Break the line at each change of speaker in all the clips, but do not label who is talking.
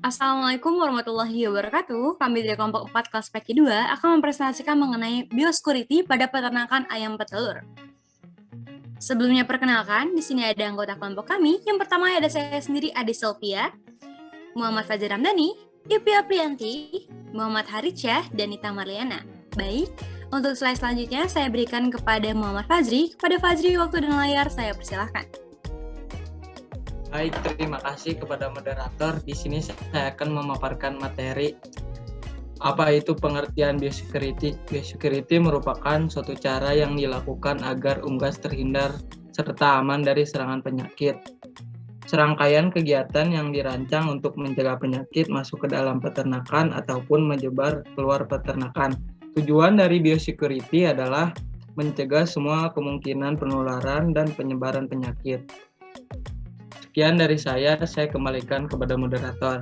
Assalamualaikum warahmatullahi wabarakatuh. Kami dari kelompok 4 kelas PK 2 akan mempresentasikan mengenai biosecurity pada peternakan ayam petelur. Sebelumnya perkenalkan, di sini ada anggota kelompok kami. Yang pertama ada saya sendiri, Ade Sylvia, Muhammad Fajar Ramdhani, Yupi Aprianti, Muhammad Harisyah, dan Nita Marliana. Baik, untuk slide selanjutnya saya berikan kepada Muhammad Fazri. Kepada Fazri, waktu dan layar saya persilahkan.
Baik, terima kasih kepada moderator. Di sini saya akan memaparkan materi apa itu pengertian biosecurity. Biosecurity merupakan suatu cara yang dilakukan agar unggas terhindar serta aman dari serangan penyakit. Serangkaian kegiatan yang dirancang untuk mencegah penyakit masuk ke dalam peternakan ataupun menyebar keluar peternakan. Tujuan dari biosecurity adalah mencegah semua kemungkinan penularan dan penyebaran penyakit. Sekian dari saya kembalikan kepada moderator.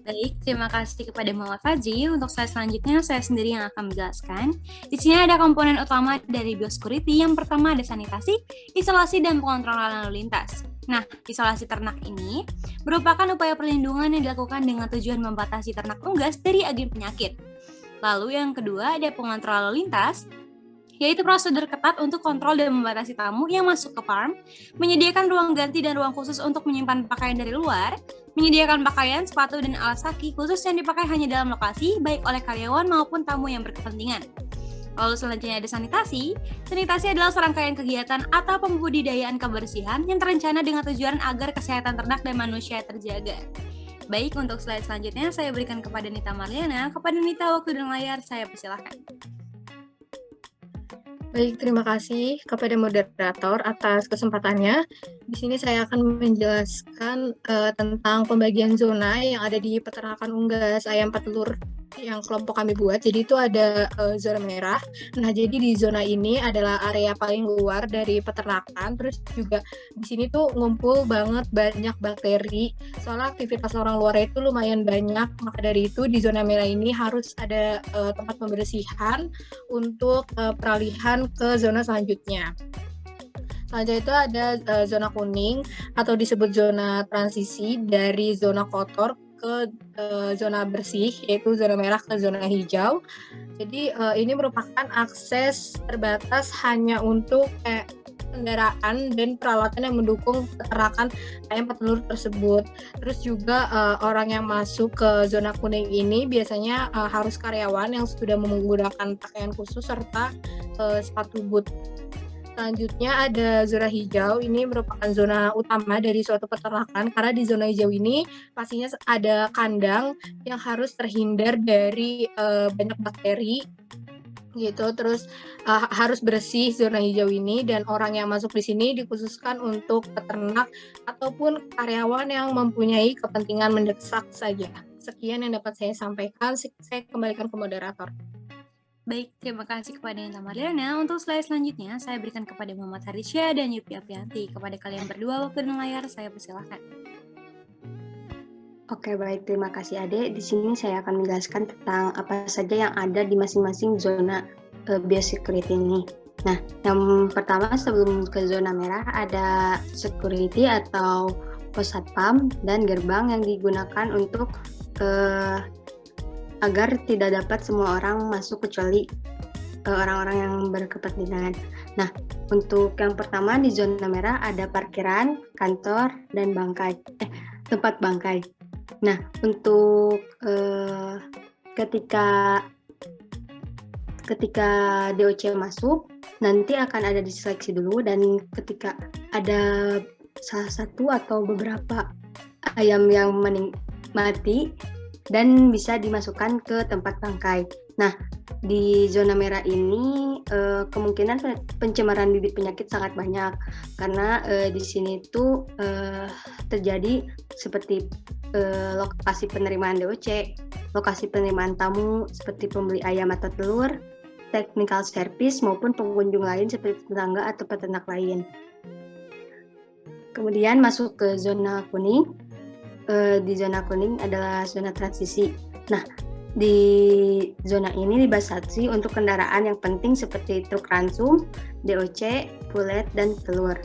Baik, terima kasih kepada Muhammad Fajri. Untuk slide selanjutnya, saya sendiri yang akan menjelaskan. Di sini ada komponen utama dari biosecurity. Yang pertama ada sanitasi, isolasi, dan pengontrolan lalu lintas. Nah, isolasi ternak ini merupakan upaya perlindungan yang dilakukan dengan tujuan membatasi ternak unggas dari agen penyakit. Lalu yang kedua ada pengontrolan lalu lintas, yaitu prosedur ketat untuk kontrol dan membatasi tamu yang masuk ke farm, menyediakan ruang ganti dan ruang khusus untuk menyimpan pakaian dari luar, menyediakan pakaian, sepatu, dan alas kaki khusus yang dipakai hanya dalam lokasi, baik oleh karyawan maupun tamu yang berkepentingan. Lalu selanjutnya ada sanitasi. Sanitasi adalah serangkaian kegiatan atau pembudidayaan kebersihan yang terencana dengan tujuan agar kesehatan ternak dan manusia terjaga. Baik, untuk slide selanjutnya saya berikan kepada Nita Marliana. Kepada Nita, waktu dan layar saya persilahkan.
Baik, terima kasih kepada moderator atas kesempatannya. Di sini saya akan menjelaskan tentang pembagian zona yang ada di peternakan unggas ayam petelur yang kelompok kami buat. Jadi itu ada zona merah. Nah, jadi di zona ini adalah area paling luar dari peternakan. Terus juga di sini tuh ngumpul banget banyak bakteri. Soalnya aktivitas orang luar itu lumayan banyak. Maka dari itu di zona merah ini harus ada tempat pembersihan untuk peralihan ke zona selanjutnya. Selanjutnya itu ada zona kuning atau disebut zona transisi dari zona kotor ke zona bersih, yaitu zona merah ke zona hijau. Jadi ini merupakan akses terbatas hanya untuk kendaraan dan peralatan yang mendukung peternakan ayam petelur tersebut. Terus juga orang yang masuk ke zona kuning ini biasanya harus karyawan yang sudah menggunakan pakaian khusus serta sepatu boot. Selanjutnya ada zona hijau. Ini merupakan zona utama dari suatu peternakan karena di zona hijau ini pastinya ada kandang yang harus terhindar dari banyak bakteri gitu. Terus harus bersih zona hijau ini, dan orang yang masuk di sini dikhususkan untuk peternak ataupun karyawan yang mempunyai kepentingan mendesak saja. Sekian yang dapat saya sampaikan. Saya kembalikan ke moderator.
Baik, terima kasih kepada Nita Marliana. Untuk slide selanjutnya, saya berikan kepada Muhammad Harisyah dan Yupi Aprianti. Kepada kalian berdua, waktu dan layar saya persilahkan.
Oke, baik. Terima kasih, Ade. Di sini saya akan menjelaskan tentang apa saja yang ada di masing-masing zona biosecurity ini. Nah, yang pertama sebelum ke zona merah ada security atau pos satpam dan gerbang yang digunakan untuk agar tidak dapat semua orang masuk kecuali orang-orang yang berkepentingan. Nah, untuk yang pertama di zona merah ada parkiran, kantor, dan tempat bangkai. Nah, untuk ketika DOC masuk, nanti akan ada diseleksi dulu, dan ketika ada salah satu atau beberapa ayam yang mati dan bisa dimasukkan ke tempat bangkai. Nah, di zona merah ini kemungkinan pencemaran bibit penyakit sangat banyak karena di sini tuh terjadi seperti lokasi penerimaan DOC, lokasi penerimaan tamu seperti pembeli ayam atau telur, technical service maupun pengunjung lain seperti tetangga atau peternak lain. Kemudian masuk ke zona kuning. Di zona kuning adalah zona transisi. Nah, di zona ini dibatasi untuk kendaraan yang penting seperti truk ransum, DOC, pulet, dan telur.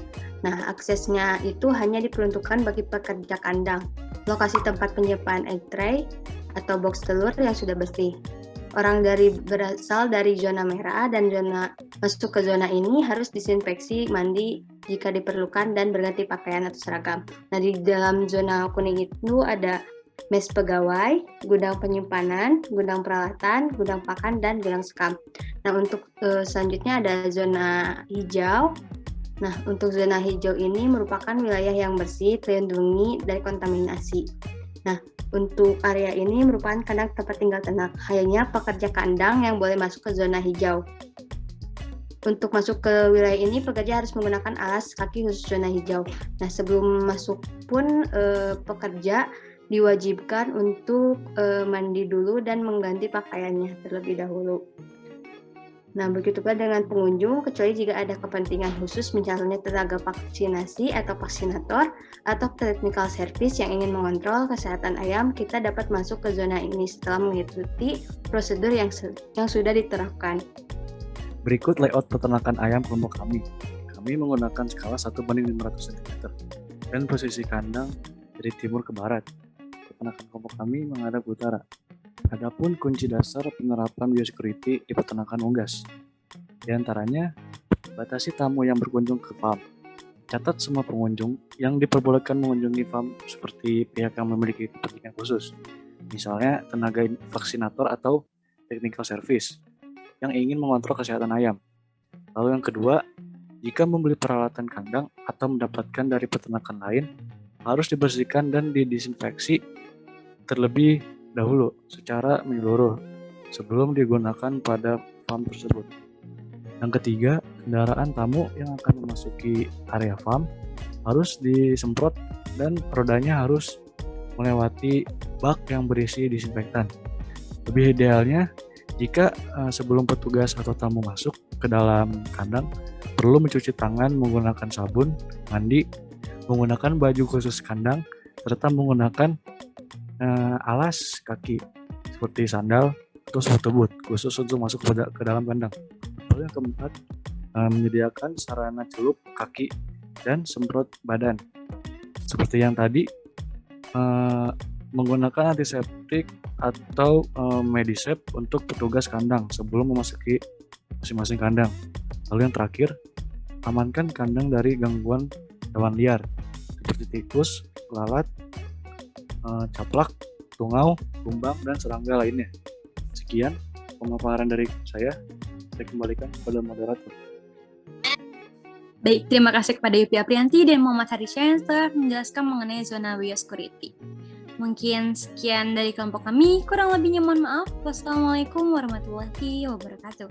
Nah, aksesnya itu hanya diperuntukkan bagi pekerja kandang. lokasi tempat penyimpanan egg tray atau box telur yang sudah bersih. Orang berasal dari zona merah dan masuk ke zona ini harus disinfeksi, mandi jika diperlukan, dan berganti pakaian atau seragam. Nah, di dalam zona kuning itu ada mes pegawai, gudang penyimpanan, gudang peralatan, gudang pakan, dan gudang sekam. Nah, untuk selanjutnya ada zona hijau. Nah, untuk zona hijau ini merupakan wilayah yang bersih, terlindungi dari kontaminasi. Nah, untuk area ini merupakan kandang tempat tinggal ternak. Hanya pekerja kandang yang boleh masuk ke zona hijau. Untuk masuk ke wilayah ini, pekerja harus menggunakan alas kaki khusus zona hijau. Nah, sebelum masuk pun pekerja diwajibkan untuk mandi dulu dan mengganti pakaiannya terlebih dahulu. Nah, begitu pula dengan pengunjung, kecuali jika ada kepentingan khusus, misalnya tenaga vaksinasi atau vaksinator, atau technical service yang ingin mengontrol kesehatan ayam, kita dapat masuk ke zona ini setelah mengikuti prosedur yang sudah diterapkan.
Berikut layout peternakan ayam kelompok kami. Kami menggunakan skala 1:500 cm dan posisi kandang dari timur ke barat. Peternakan kelompok kami menghadap ke utara. Adapun kunci dasar penerapan biosecurity di peternakan unggas. Di antaranya, batasi tamu yang berkunjung ke farm. Catat semua pengunjung yang diperbolehkan mengunjungi farm seperti pihak yang memiliki kepentingan khusus. Misalnya tenaga vaksinator atau technical service yang ingin mengontrol kesehatan ayam. Lalu yang kedua, jika membeli peralatan kandang atau mendapatkan dari peternakan lain, harus dibersihkan dan didisinfeksi terlebih dahulu secara menyeluruh sebelum digunakan pada farm tersebut. Yang ketiga, kendaraan tamu yang akan memasuki area farm harus disemprot dan rodanya harus melewati bak yang berisi disinfektan. Lebih idealnya, jika sebelum petugas atau tamu masuk ke dalam kandang, perlu mencuci tangan menggunakan sabun, mandi, menggunakan baju khusus kandang, serta menggunakan alas kaki seperti sandal atau sepatu boot khusus untuk masuk ke dalam kandang. Lalu yang keempat, menyediakan sarana celup kaki dan semprot badan. Seperti yang tadi, menggunakan antiseptik atau medisep untuk petugas kandang sebelum memasuki masing-masing kandang. Lalu yang terakhir, amankan kandang dari gangguan hewan liar seperti tikus, lalat, caplak, tungau, kumbang, dan serangga lainnya. Sekian pemaparan dari saya kembalikan kepada moderator.
Baik, terima kasih kepada Yupi Aprianti dan Muhammad Harisha yang telah menjelaskan mengenai zona biosecurity. Mungkin sekian dari kelompok kami, kurang lebihnya mohon maaf. Wassalamualaikum warahmatullahi wabarakatuh.